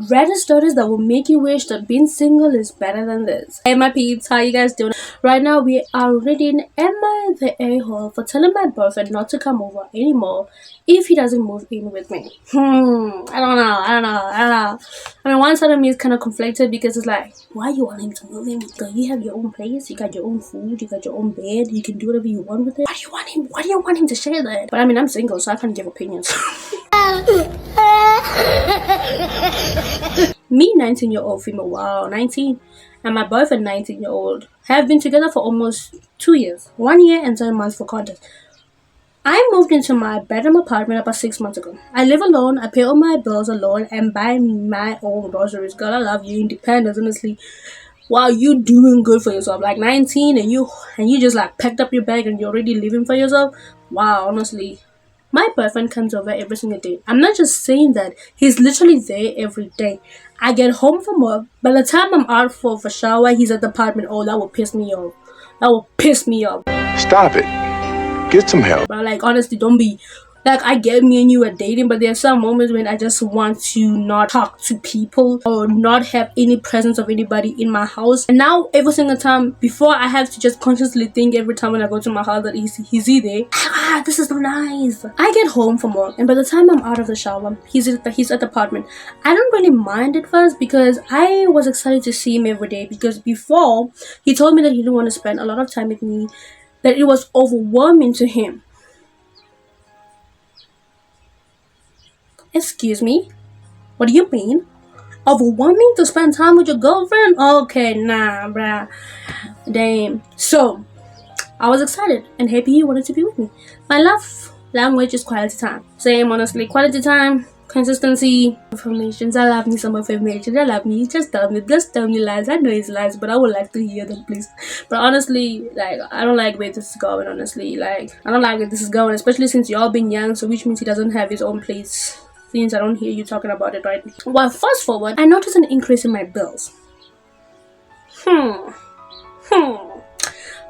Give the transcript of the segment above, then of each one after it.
Reddit stories that will make you wish that being single is better than this. Hey my peeps, how you guys doing? Right now we are reading Am I the a-hole for telling my boyfriend not to come over anymore if he doesn't move in with me? I don't know. I mean, one side of me is kind of conflicted because it's like, why you want him to move in? Because you have your own place, you got your own food, you got your own bed, you can do whatever you want with it. Why do you want him to share that? But I mean, I'm single, so I can't give opinions. Me, 19-year-old female, wow, 19, and my boyfriend, 19-year-old, have been together for almost 2 years, 1 year and 7 months for context. I moved into my bedroom apartment about 6 months ago. I live alone, I pay all my bills alone, and buy my own groceries. Girl, I love you, independence, honestly. Wow, you doing good for yourself. Like 19 and you just like packed up your bag and you're already living for yourself. Wow, honestly. My boyfriend comes over every single day. I'm not just saying that. He's literally there every day. I get home from work. By the time I'm out for a shower, he's at the apartment. Oh, that will piss me off. That will piss me off. Stop it. Get some help. But like, honestly, don't be... Like, I get me and you are dating, but there are some moments when I just want to not talk to people or not have any presence of anybody in my house. And now, every single time, before I have to just consciously think every time when I go to my house that he's there. This is so nice. I get home from work, and by the time I'm out of the shower, he's at the apartment. I don't really mind at first because I was excited to see him every day, because before, he told me that he didn't want to spend a lot of time with me, that it was overwhelming to him. Excuse me? What do you mean? Overwhelming to spend time with your girlfriend? Okay, nah, bruh. Damn. So, I was excited and happy he wanted to be with me. My love language is quality time. Same, honestly. Quality time, consistency, affirmations. I love me some affirmations. I love me. Just tell me lies. I know it's lies, but I would like to hear them, please. But honestly, like, I don't like where this is going, honestly. Like, I don't like where this is going, especially since y'all been young, so which means he doesn't have his own place. Since I don't hear you talking about it right now. Well, fast forward, I noticed an increase in my bills.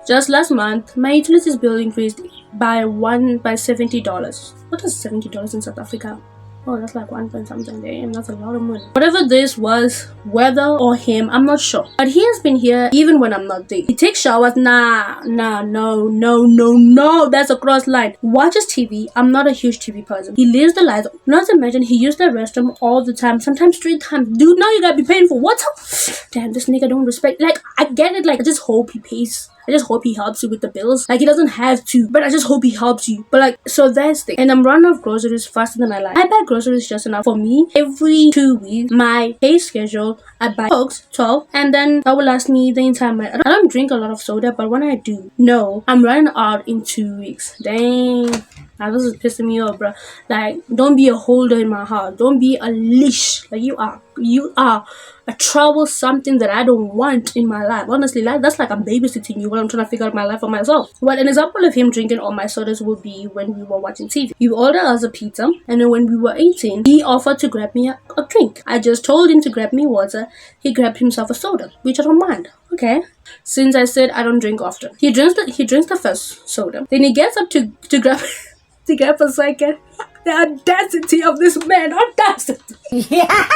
Just last month, my utilities bill increased by $70. What is $70 in South Africa? Oh, that's like 1 point something. Damn, that's a lot of money. Whatever this was, whether or him, I'm not sure. But he has been here even when I'm not there. He takes showers. No. That's a cross line. Watches TV. I'm not a huge TV person. He leaves the lights on. Not to mention, he used the restroom all the time. Sometimes 3 times. Dude, now you gotta be paying for what? Damn, this nigga don't respect. Like, I get it. Like, I just hope he pays. I just hope he helps you with the bills. Like, he doesn't have to, but I just hope he helps you. But like, so that's the... And I'm running out of groceries faster than I like. I buy groceries just enough for me. Every 2 weeks, my pay schedule, I buy Cokes, 12, and then that will last me the entire month. I don't drink a lot of soda, but when I do, no, I'm running out in 2 weeks. Dang. Now this is pissing me off, bro. Like, don't be a holder in my heart. Don't be a leash. Like, you are a trouble, something that I don't want in my life. Honestly, like, that's like I'm babysitting you when I'm trying to figure out my life for myself. Well, an example of him drinking all my sodas would be when we were watching TV. We ordered us a pizza, and then when we were eating, he offered to grab me a drink. I just told him to grab me water. He grabbed himself a soda, which I don't mind. Okay. Since I said I don't drink often. He drinks the first soda. Then he gets up to grab to grab a second. The audacity of this man. Audacity. Yeah.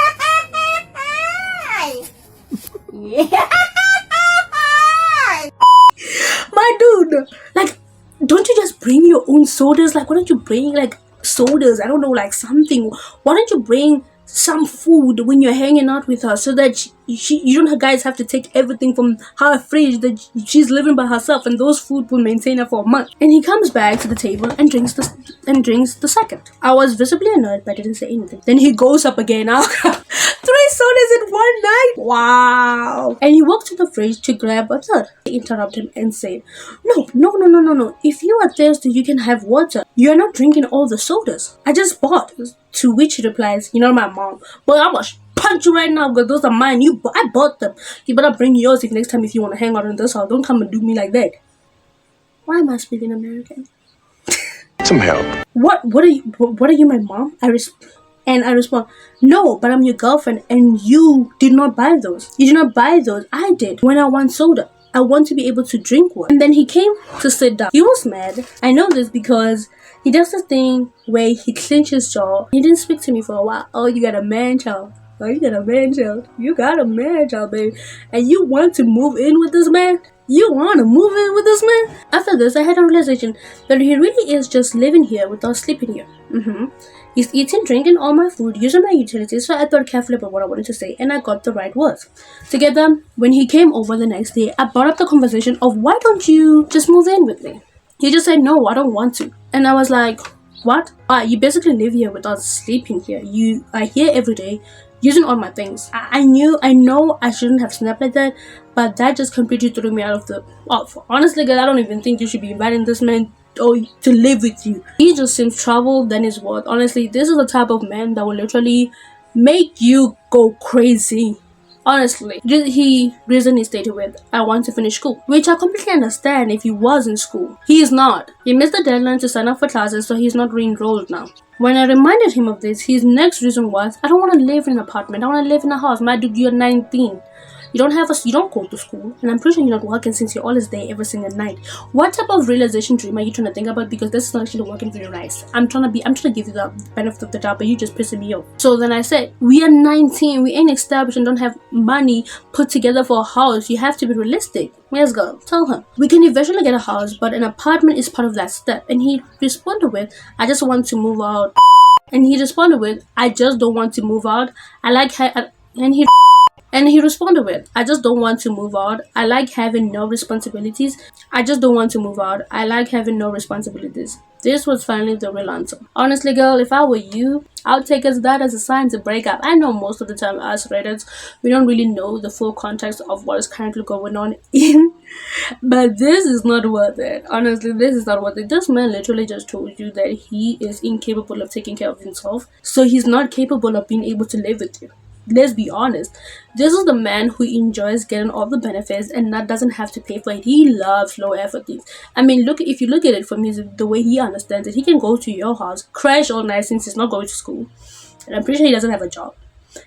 My dude, like, don't you just bring your own sodas? Like, why don't you bring like sodas? I don't know, like something. Why don't you bring some food when you're hanging out with her, so that you don't guys have to take everything from her fridge that she's living by herself, and those food will maintain her for a month. And he comes back to the table and drinks the second. I was visibly annoyed, but I didn't say anything. Then he goes up again. 3 sodas in one night. Wow. And he walks to the fridge to grab a third. I interrupted him and said, No. If you are thirsty, you can have water. You're not drinking all the sodas I just bought. To which he replies, you're not my mom. But I must punch you right now because those are mine. I bought them. You better bring yours next time if you want to hang out in this house. Don't come and do me like that. Why am I speaking American? Some help. What are you, my mom? I respond, no, but I'm your girlfriend and you did not buy those. You did not buy those. I did. When I want soda, I want to be able to drink one. And then he came to sit down. He was mad. I know this because he does this thing where he clenches his jaw. He didn't speak to me for a while. Oh, you got a man child. Oh, you got a man child. You got a man child, baby. And you want to move in with this man? You want to move in with this man? After this, I had a realization that he really is just living here without sleeping here. He's eating, drinking all my food, using my utilities, so I thought carefully about what I wanted to say, and I got the right words. Together, when he came over the next day, I brought up the conversation of why don't you just move in with me? He just said, no, I don't want to. And I was like, what? You basically live here without sleeping here. You are here every day, using all my things. I know I shouldn't have snapped like that, but that just completely threw me out of the... honestly, girl, I don't even think you should be inviting this man to live with you. He just seems trouble than his worth. Honestly, this is the type of man that will literally make you go crazy. Honestly, he reason he stated with, I want to finish school, which I completely understand if he was in school. He is not. He missed the deadline to sign up for classes, so he's not re-enrolled now. When I reminded him of this, his next reason was, I don't want to live in an apartment. I want to live in a house. My dude, you're 19. You don't go to school, and I'm pretty sure you're not working since you're always there every single night. What type of realization dream are you trying to think about? Because this is not actually working for your eyes. I'm trying to give you the benefit of the doubt, but you just pissing me off. So then I said, we are 19, we ain't established and don't have money put together for a house. You have to be realistic. Yes, girl, tell him. We can eventually get a house, but an apartment is part of that step. And he responded with, I just want to move out. And he responded with, I just don't want to move out. And he responded with, I just don't want to move out. I like having no responsibilities. I just don't want to move out. I like having no responsibilities. This was finally the real answer. Honestly, girl, if I were you, I would take that as a sign to break up. I know most of the time us Reddits, we don't really know the full context of what is currently going on but this is not worth it. Honestly, this is not worth it. This man literally just told you that he is incapable of taking care of himself, so he's not capable of being able to live with you. Let's be honest. This is the man who enjoys getting all the benefits and not doesn't have to pay for it. He loves low effort things. I mean, if you look at it from the way he understands it, he can go to your house, crash all night since he's not going to school. And I'm pretty sure he doesn't have a job.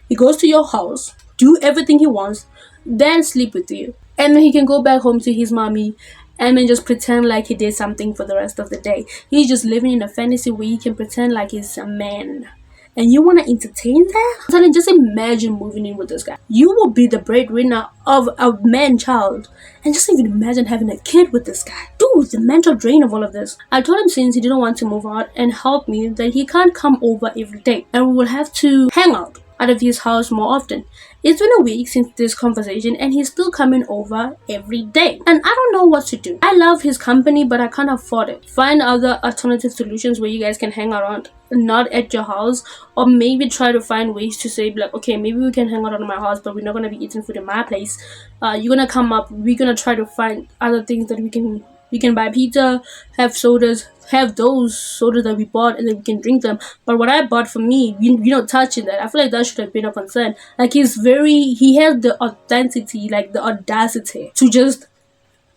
He goes to your house, do everything he wants, then sleep with you. And then he can go back home to his mommy and then just pretend like he did something for the rest of the day. He's just living in a fantasy where he can pretend like he's a man. And you want to entertain that? So then just imagine moving in with this guy. You will be the breadwinner of a man child. And just even imagine having a kid with this guy. Dude, the mental drain of all of this. I told him since he didn't want to move out and help me that he can't come over every day. And we will have to hang out of his house more often. It's been a week since this conversation and he's still coming over every day. And I don't know what to do. I love his company, but I can't afford it. Find other alternative solutions where you guys can hang around, not at your house, or maybe try to find ways to say like, okay, maybe we can hang out at my house, but we're not gonna be eating food in my place. You're gonna come up, we're gonna try to find other things that we can buy pizza, have sodas, have those sodas that we bought, and then we can drink them. But what I bought for me, you're not touching that. I feel like that should have been a concern. Like he has the authenticity, like the audacity to just,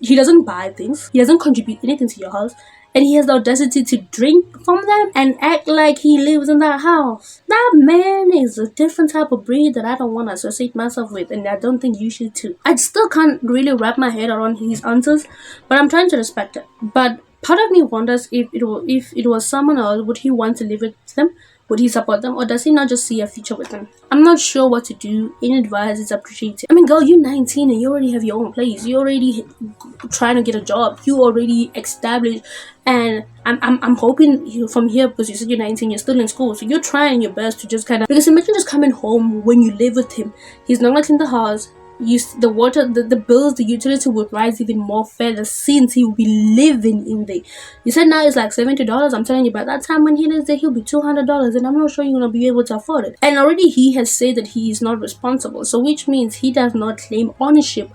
he doesn't buy things, he doesn't contribute anything to your house, and he has the audacity to drink from them and act like he lives in that house. That man is a different type of breed that I don't want to associate myself with, and I don't think you should too. I still can't really wrap my head around his answers, but I'm trying to respect it. But part of me wonders if it was someone else, would he want to live with them? Would he support them, or does he not just see a future with them? I'm not sure what to do. Any advice is appreciated. I mean, girl, you're 19 and you already have your own place. You're already trying to get a job. You already established, and I'm hoping from here, because you said you're 19, you're still in school, so you're trying your best to just kind of, because imagine just coming home when you live with him. He's not clean the house. The water, the bills, the utility would rise even more further since he will be living in there. You said now it's like $70. I'm telling you, by that time when he lives there, he'll be $200, and I'm not sure you're gonna be able to afford it. And already he has said that he is not responsible, so which means he does not claim ownership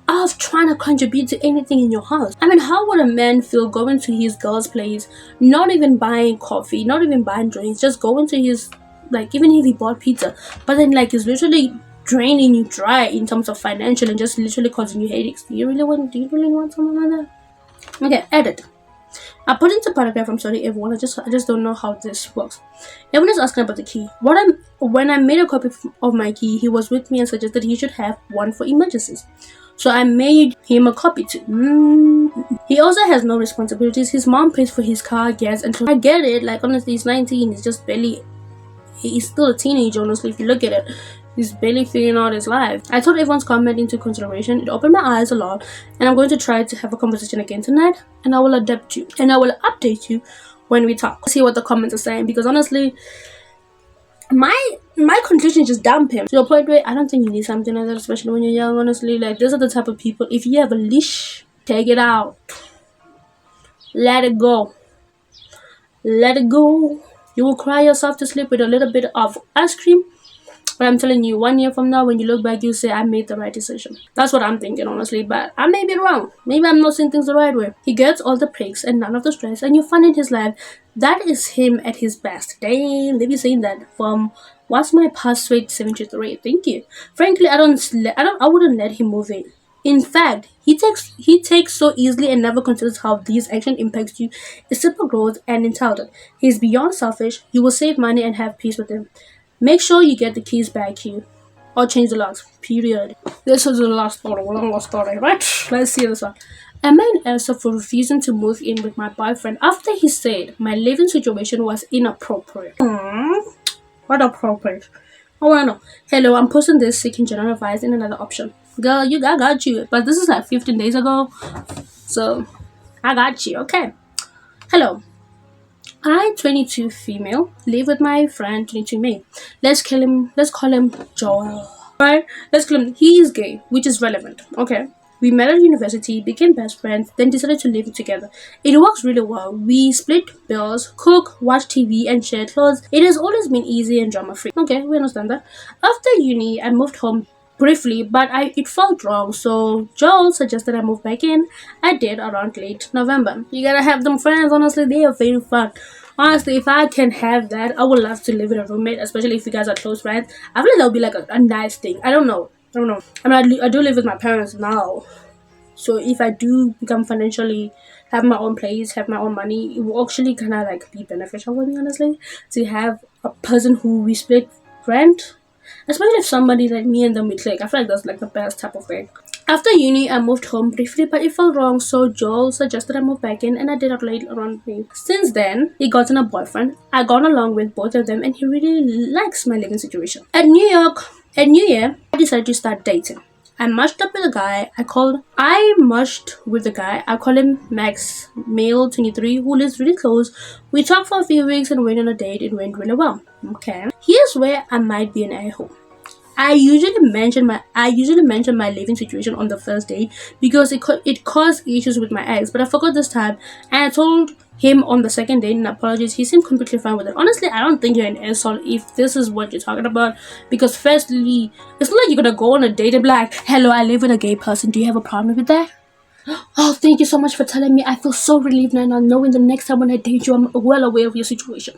of trying to contribute to anything in your house. I mean, how would a man feel going to his girl's place, not even buying coffee, not even buying drinks, just going to his, like, even if he bought pizza, but then like it's literally draining you dry in terms of financial and just literally causing you headaches? Do you really want someone like that? Okay, edit. I put into paragraph, I'm sorry everyone, I just don't know how this works. Everyone is asking about the key. When I made a copy of my key, he was with me and suggested he should have one for emergencies. So I made him a copy too. He also has no responsibilities. His mom pays for his car, gas, and I get it. Like honestly, he's 19. He's just barely. He's still a teenager, honestly, if you look at it. He's barely figuring out his life. I took everyone's comment into consideration. It opened my eyes a lot, and I'm going to try to have a conversation again tonight, and I will adapt you, and I will update you when we talk. See what the comments are saying, because honestly, my conclusion is just dump him to a point where I don't think you need something like that, especially when you're young. Honestly, like, these are the type of people, if you have a leash, take it out, let it go, let it go. You will cry yourself to sleep with a little bit of ice cream, but I'm telling you, 1 year from now, when you look back, you say, I made the right decision. That's what I'm thinking, honestly, but I may be wrong. Maybe I'm not seeing things the right way. He gets all the breaks and none of the stress, and you find in his life, that is him at his best. Damn, they be saying that from What's My Password 73. Thank you. Frankly, I wouldn't let him move in. In fact, he takes so easily and never considers how these actions impact you. It's simple growth and intelligent. He's beyond selfish. You will save money and have peace with him. Make sure you get the keys back here, or change the locks. Period. This is the last story, right? Let's see this one. Am I an answer for refusing to move in with my boyfriend after he said my living situation was inappropriate? What appropriate? I wanna know. Hello, I'm posting this seeking general advice in another option. Girl, I got you. But this is like 15 days ago, so I got you. Okay. Hello. I, 22 female, live with my friend 22 male. Let's call him Joel. Right? Let's call him. He is gay, which is relevant. Okay. We met at university, became best friends, then decided to live together. It works really well. We split bills, cook, watch TV, and share clothes. It has always been easy and drama-free. Okay, we understand that. After uni, I moved home briefly, but it felt wrong, so Joel suggested I move back in. I did around late November. You gotta have them friends, honestly, they are very fun. Honestly, if I can have that, I would love to live with a roommate, especially if you guys are close friends. I feel like that would be like a nice thing. I don't know. I mean, I do live with my parents now, so if I do become financially, have my own place, have my own money, it will actually kind of like be beneficial for me, honestly, to have a person who we split rent. Especially if somebody like me and them we click. I feel like that's like the best type of thing. After uni, I moved home briefly, but it felt wrong, so Joel suggested I move back in, and I did it late around me. Since then, he gotten a boyfriend. I gone along with both of them, and he really likes my living situation. At New Year, I decided to start dating. I matched up with a guy. I call him Max, male 23, who lives really close. We talked for a few weeks and went on a date. It went really well. Okay. Here's where I might be an a-hole. I usually mention my living situation on the first date because it caused issues with my ex, but I forgot this time, and I told him on the second date and apologies. He seemed completely fine with it. Honestly, I don't think you're an asshole if this is what you're talking about, because firstly, it's not like you're gonna go on a date and be like, hello, I live with a gay person, do you have a problem with that? Oh, thank you so much for telling me. I feel so relieved now, knowing the next time when I date you, I'm well aware of your situation.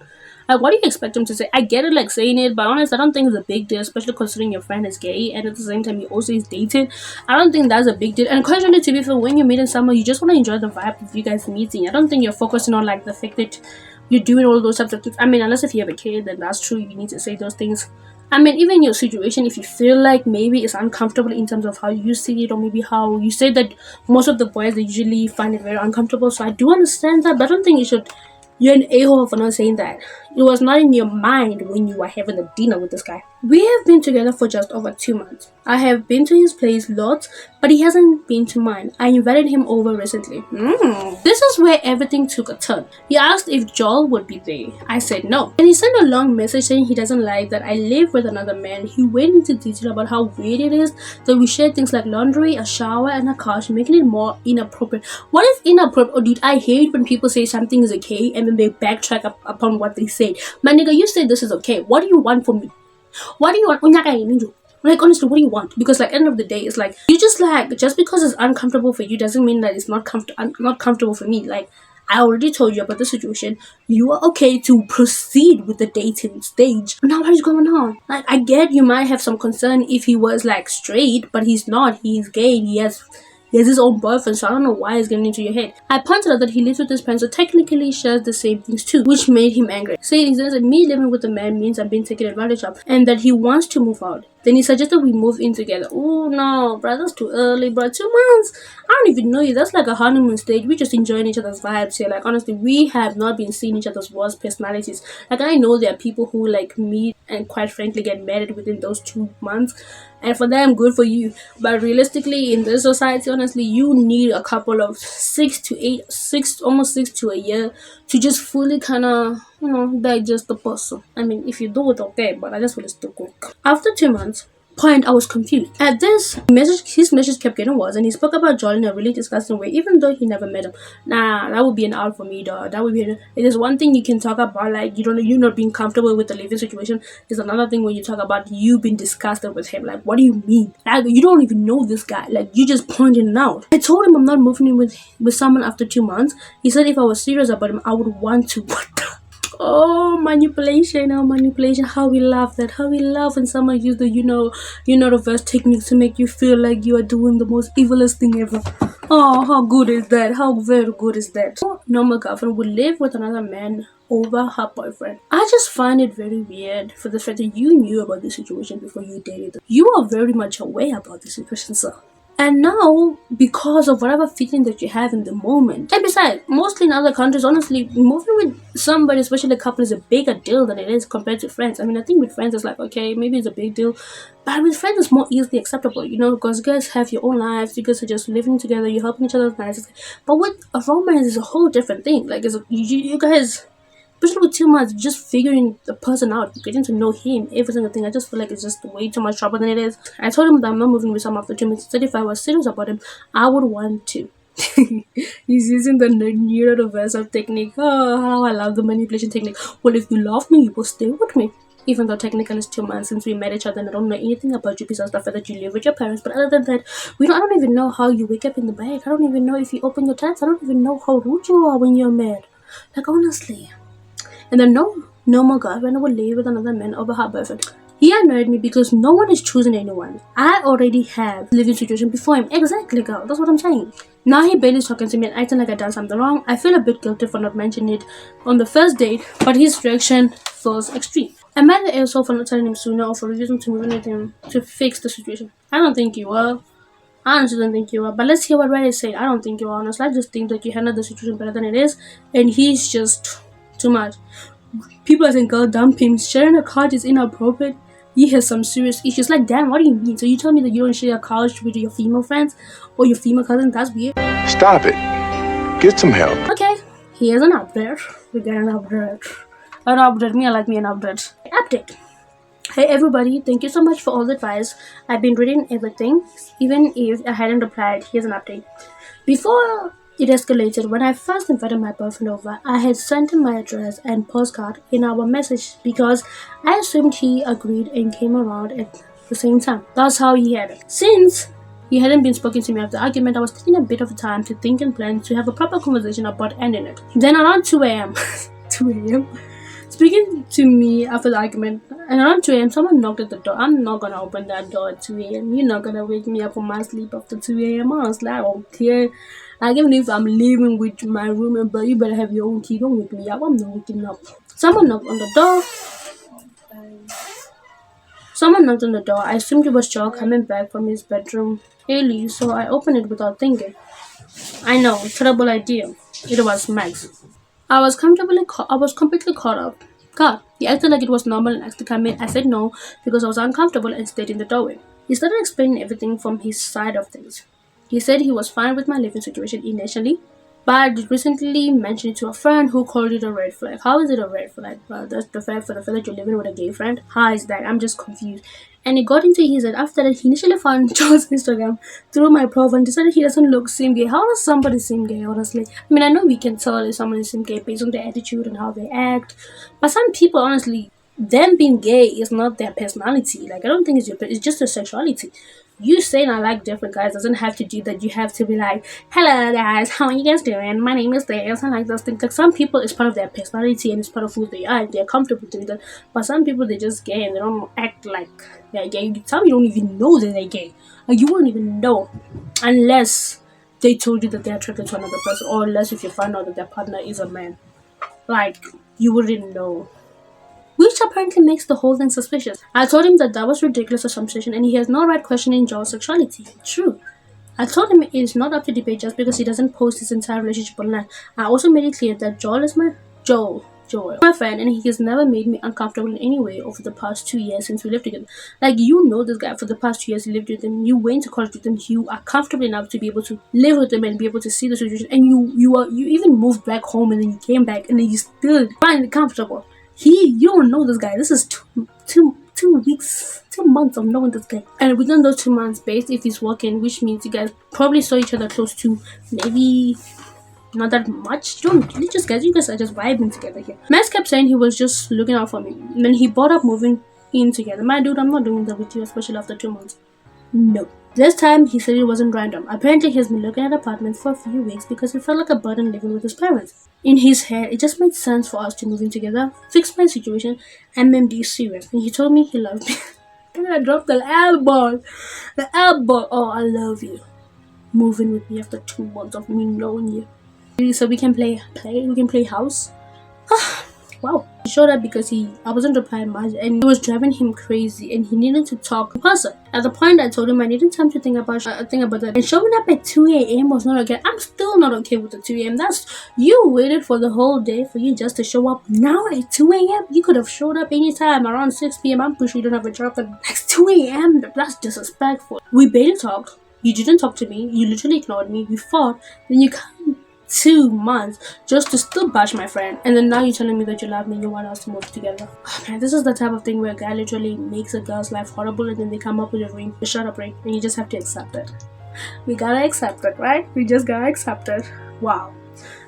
Like, what do you expect him to say? I get it, like, saying it, but honestly, I don't think it's a big deal, especially considering your friend is gay, and at the same time, he also is dating. I don't think that's a big deal. And contrary to be fair, when you're meeting someone, you just want to enjoy the vibe of you guys meeting. I don't think you're focusing on, like, the fact that you're doing all those types of things. I mean, unless if you have a kid, then that's true, you need to say those things. I mean, even in your situation, if you feel like maybe it's uncomfortable in terms of how you see it, or maybe how you say that most of the boys, they usually find it very uncomfortable, so I do understand that, but I don't think you're an a-hole for not saying that. It was not in your mind when you were having a dinner with this guy. We have been together for just over 2 months. I have been to his place lots, but he hasn't been to mine. I invited him over recently. This is where everything took a turn. He asked if Joel would be there. I said no. And he sent a long message saying he doesn't like that I live with another man. He went into detail about how weird it is that we share things like laundry, a shower, and a couch, making it more inappropriate. What is inappropriate? Oh, dude, I hate when people say something is okay and then they backtrack upon what they said. My nigga, you said this is okay. What do you want from me? What do you want? Like, honestly, what do you want? Because, like, end of the day, it's like, you just, like, just because it's uncomfortable for you doesn't mean that it's not comfortable for me. Like, I already told you about the situation. You are okay to proceed with the dating stage. Now, what is going on? Like, I get you might have some concern if he was, like, straight, but he's not. He's gay. He has his own boyfriend, so I don't know why it's getting into your head. I pointed out that he lives with his parents, so technically shares the same things too, which made him angry. Saying that me living with a man means I'm being taken advantage of, and that he wants to move out. Then he suggested we move in together. Oh no, bro, that's too early, bro. 2 months? I don't even know you. That's like a honeymoon stage. We just enjoying each other's vibes here. Like honestly, we have not been seeing each other's worst personalities. Like I know there are people who like meet and quite frankly get married within those 2 months. And for them, good for you. But realistically, in this society, honestly, you need a couple of 6 to 8, almost 6 to a year to just fully kind of, digest the person. I mean, if you do it, okay, but I just feel it's too quick. After 2 months, I was confused. At this, his message kept getting worse, and he spoke about Joel in a really disgusting way, even though he never met him. Nah, that would be an out for me, dog. That would be. It is one thing you can talk about, like you not being comfortable with the living situation. There's another thing when you talk about you being disgusted with him. Like, what do you mean? Like, you don't even know this guy. Like, you just pointed it out. I told him I'm not moving in with someone after 2 months. He said if I was serious about him, I would want to. What the? Oh, manipulation, how we love that, how we love when someone use the reverse techniques to make you feel like you are doing the most evilest thing ever. Oh, how good is that? How very good is that? Normal girlfriend would live with another man over her boyfriend. I just find it very weird for the fact that you knew about the situation before you dated them. You are very much aware about the situation, sir. And now, because of whatever feeling that you have in the moment, and besides, mostly in other countries, honestly, moving with somebody, especially a couple, is a bigger deal than it is compared to friends. I mean, I think with friends, it's like, okay, maybe it's a big deal, but with friends, it's more easily acceptable, because you guys have your own lives, you guys are just living together, you're helping each other, nice. But with a romance, it's a whole different thing. Like, you guys, especially with 2 months, just figuring the person out, getting to know him, every single thing. I just feel like it's just way too much trouble than it is. I told him that I'm not moving with someone after 2 months. He said if I was serious about him, I would want to. He's using the neurodiversive technique. Oh, how I love the manipulation technique. Well, if you love me, you will stay with me. Even though technically it's 2 months since we met each other and I don't know anything about you besides the fact that you live with your parents. But other than that, I don't even know how you wake up in the bed. I don't even know if you open your tabs. I don't even know how rude you are when you're mad. Like, honestly. And then no normal girlfriend would leave with another man over her boyfriend. He annoyed me because no one is choosing anyone. I already have a living situation before him. Exactly, girl. That's what I'm saying. Now he barely talking to me and acting like I done something wrong. I feel a bit guilty for not mentioning it on the first date, but his reaction feels extreme. Am I the asshole for not telling him sooner or for refusing to move anything to fix the situation? I don't think you are. I honestly don't think you are. But let's hear what Reddit said. I don't think you are honest. I just think that you handled the situation better than it is, and he's just too much. People are saying girl dump him. Sharing a couch is inappropriate. He has some serious issues. Like, damn, what do you mean? So you tell me that you don't share a couch with your female friends or your female cousins? That's weird. Stop it. Get some help. Okay, here's an update. We got an update. An update. Me, I like me an update. Update. Hey everybody, thank you so much for all the advice. I've been reading everything, even if I hadn't replied. Here's an update. Before it escalated, when I first invited my boyfriend over, I had sent him my address and postcard in our message because I assumed he agreed and came around at the same time. That's how he had it. Since he hadn't been spoken to me after the argument, I was taking a bit of time to think and plan to have a proper conversation about ending it. Then around 2 a.m., 2 a.m., speaking to me after the argument, and around 2 a.m., someone knocked at the door. I'm not gonna open that door at 2 a.m. You're not gonna wake me up from my sleep after 2 a.m. Honestly, I don't care. Like, even if I'm living with my roommate, but you better have your own key. Don't wake me up. I'm not waking up. Someone knocked on the door. I assumed it was Joe coming back from his bedroom early, so I opened it without thinking. I know, terrible idea. It was Max. I was completely caught up. God, he acted like it was normal and asked to come in. I said no because I was uncomfortable and stayed in the doorway. He started explaining everything from his side of things. He said he was fine with my living situation initially, but recently mentioned it to a friend who called it a red flag. How is it a red flag? Well, that's the fact that you're living with a gay friend. How is that? I'm just confused. And he got into his head after that. He initially found John's Instagram through my profile and decided he doesn't look same gay. How does somebody seem gay, honestly? I mean, I know we can tell if someone is gay based on their attitude and how they act, but some people, honestly, them being gay is not their personality. Like, I don't think it's just their sexuality. You saying I like different guys doesn't have to do that. You have to be like, hello guys, how are you guys doing? My name is this. I like those things. Like, some people, it's part of their personality and it's part of who they are and they're comfortable doing that. But some people, they're just gay and they don't act like they're gay. Some you don't even know that they're gay. Like, you won't even know unless they told you that they're attracted to another person, or unless if you find out that their partner is a man. Like, you wouldn't know. which apparently makes the whole thing suspicious. I told him that was ridiculous assumption and he has no right questioning Joel's sexuality. True. I told him it is not up to debate just because he doesn't post his entire relationship online. I also made it clear that Joel, my friend, and he has never made me uncomfortable in any way over the past 2 years since we lived together. Like, you know this guy for the past 2 years, you lived with him, you went to college with him, you are comfortable enough to be able to live with him and be able to see the situation, and you even moved back home and then you came back and then you still find it comfortable. You don't know this guy. This is two weeks, 2 months of knowing this guy. And within those 2 months, based if he's working, which means you guys probably saw each other close to maybe not that much. You guys are just vibing together here. Max kept saying he was just looking out for me. And then he brought up moving in together. My dude, I'm not doing that with you, especially after 2 months. No. This time, he said it wasn't random. Apparently, he's been looking at apartments for a few weeks because it felt like a burden living with his parents. In his head, it just made sense for us to move in together, fix my situation, and then be serious. And he told me he loved me. And I dropped the L-ball. The L-ball. Oh, I love you. Move in with me after 2 months of me knowing you. So we can play house. Wow. He showed up because I wasn't replying much and it was driving him crazy and he needed to talk in person. At the point I told him I needed time to think about that. And showing up at 2 a.m. was not okay. I'm still not okay with the 2 a.m. You waited for the whole day for you just to show up now at 2 a.m. You could have showed up anytime around 6 p.m. I'm pretty sure you don't have a job at next 2 a.m. That's disrespectful. We barely talked. You didn't talk to me. You literally ignored me. We fought. Then you come 2 months just to still bash my friend, and then now you're telling me that you love me and you want us to move together. Oh, man, this is the type of thing where a guy literally makes a girl's life horrible and then they come up with a ring, a shut up ring, and you just have to accept it. We gotta accept it, right? We just gotta accept it. Wow.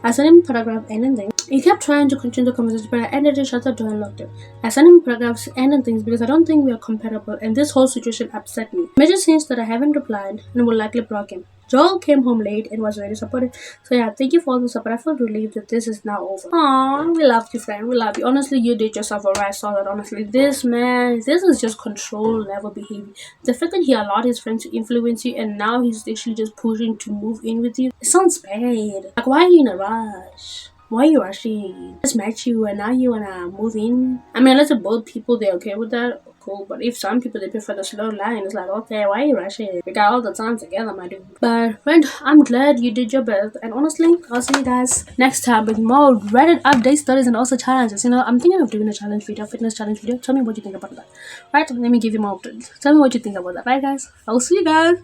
I sent him a paragraph ending things. He kept trying to continue the conversation, but I ended it, shut the door, and locked it. I sent him paragraphs ending things because I don't think we are compatible, and this whole situation upset me. Major scenes that I haven't replied and will likely block him. Joel came home late and was very supportive. So yeah, thank you for all the support. I feel relieved that this is now over. Aww, we love you, friend. We love you. Honestly, you did yourself a right solid. Honestly, this is just control level behavior. The fact that he allowed his friends to influence you and now he's actually just pushing to move in with you. It sounds bad. Like, why are you in a rush? Why are you rushing? Just met you and now you wanna move in? I mean, unless both people they're okay with that, cool. But if some people they prefer the slow line, it's like, okay, why are you rushing? We got all the time together, my dude. But friend, I'm glad you did your best. And honestly, I'll see you guys next time with more Reddit update stories and also challenges. You know, I'm thinking of doing a challenge video, fitness challenge video. Tell me what you think about that. Right? Let me give you more updates. Tell me what you think about that. Right, guys? I'll see you guys.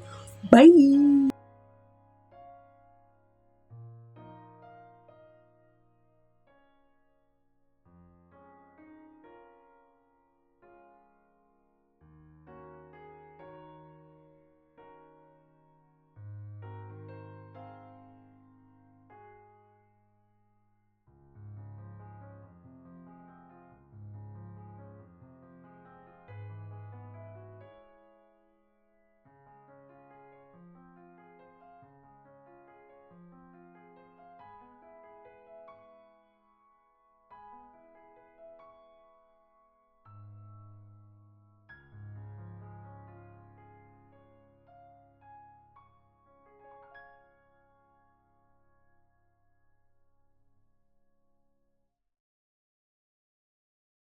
Bye.